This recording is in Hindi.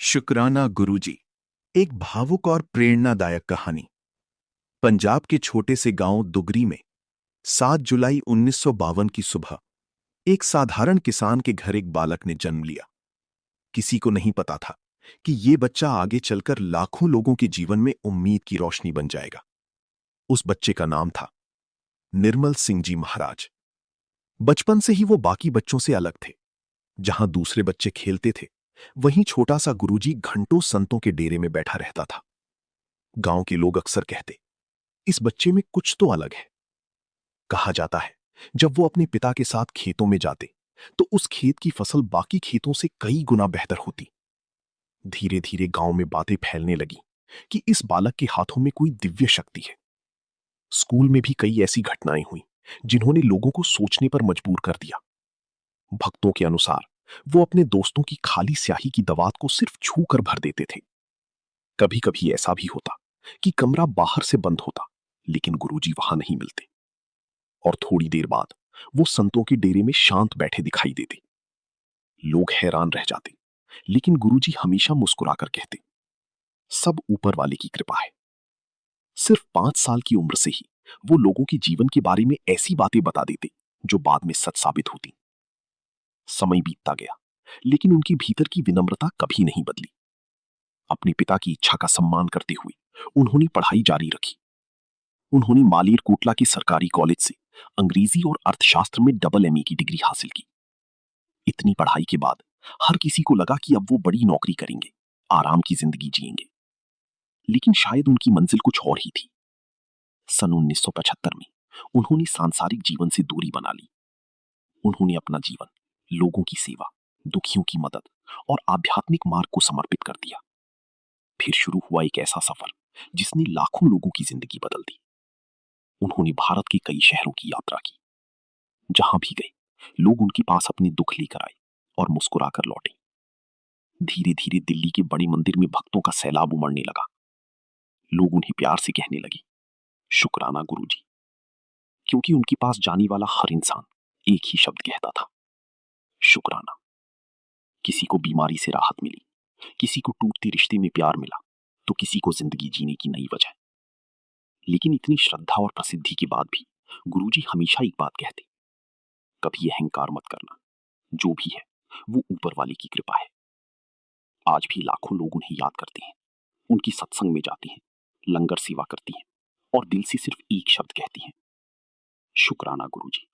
शुक्राना गुरुजी। एक भावुक और प्रेरणादायक कहानी। पंजाब के छोटे से गांव दुगरी में 7 जुलाई 1952 की सुबह एक साधारण किसान के घर एक बालक ने जन्म लिया। किसी को नहीं पता था कि ये बच्चा आगे चलकर लाखों लोगों के जीवन में उम्मीद की रोशनी बन जाएगा। उस बच्चे का नाम था निर्मल सिंह जी महाराज। बचपन से ही वो बाकी बच्चों से अलग थे। जहां दूसरे बच्चे खेलते थे, वहीं छोटा सा गुरुजी घंटों संतों के डेरे में बैठा रहता था। गांव के लोग अक्सर कहते, इस बच्चे में कुछ तो अलग है। कहा जाता है, जब वो अपने पिता के साथ खेतों में जाते, तो उस खेत की फसल बाकी खेतों से कई गुना बेहतर होती। धीरे धीरे गांव में बातें फैलने लगी कि इस बालक के हाथों में कोई दिव्य शक्ति है। स्कूल में भी कई ऐसी घटनाएं हुई जिन्होंने लोगों को सोचने पर मजबूर कर दिया। भक्तों के अनुसार वो अपने दोस्तों की खाली स्याही की दवात को सिर्फ छू कर भर देते थे। कभी कभी ऐसा भी होता कि कमरा बाहर से बंद होता, लेकिन गुरुजी वहां नहीं मिलते। और थोड़ी देर बाद वो संतों के डेरे में शांत बैठे दिखाई देते। लोग हैरान रह जाते, लेकिन गुरुजी हमेशा मुस्कुराकर कहते, सब ऊपर वाले की कृपा है। सिर्फ 5 साल की उम्र से ही वो लोगों के जीवन के बारे में ऐसी बातें बता देते जो बाद में सच साबित होती। समय बीतता गया, लेकिन उनके भीतर की विनम्रता कभी नहीं बदली। अपने पिता की इच्छा का सम्मान करते हुए उन्होंने पढ़ाई जारी रखी। उन्होंने मालेर कोटला के सरकारी कॉलेज से अंग्रेजी और अर्थशास्त्र में डबल एमए की डिग्री हासिल की। इतनी पढ़ाई के बाद हर किसी को लगा कि अब वो बड़ी नौकरी करेंगे, आराम की जिंदगी जिएंगे। लेकिन शायद उनकी मंजिल कुछ और ही थी। सन 1975 में उन्होंने सांसारिक जीवन से दूरी बना ली। उन्होंने अपना जीवन लोगों की सेवा, दुखियों की मदद और आध्यात्मिक मार्ग को समर्पित कर दिया। फिर शुरू हुआ एक ऐसा सफर जिसने लाखों लोगों की जिंदगी बदल दी। उन्होंने भारत के कई शहरों की यात्रा की। जहां भी गए, लोग उनके पास अपने दुख लेकर आए और मुस्कुराकर लौटे। धीरे धीरे दिल्ली के बड़े मंदिर में भक्तों का सैलाब उमड़ने लगा। लोग उन्हें प्यार से कहने लगे, शुक्राना गुरुजी, क्योंकि उनके पास जाने वाला हर इंसान एक ही शब्द कहता था, शुक्राना। किसी को बीमारी से राहत मिली, किसी को टूटते रिश्ते में प्यार मिला, तो किसी को जिंदगी जीने की नई वजह। लेकिन इतनी श्रद्धा और प्रसिद्धि के बाद भी गुरुजी हमेशा एक बात कहते, कभी अहंकार मत करना, जो भी है वो ऊपर वाले की कृपा है। आज भी लाखों लोग उन्हें याद करते हैं, उनकी सत्संग में जाते हैं, लंगर सेवा करती हैं और दिल से सिर्फ एक शब्द कहती हैं, शुक्राना गुरुजी।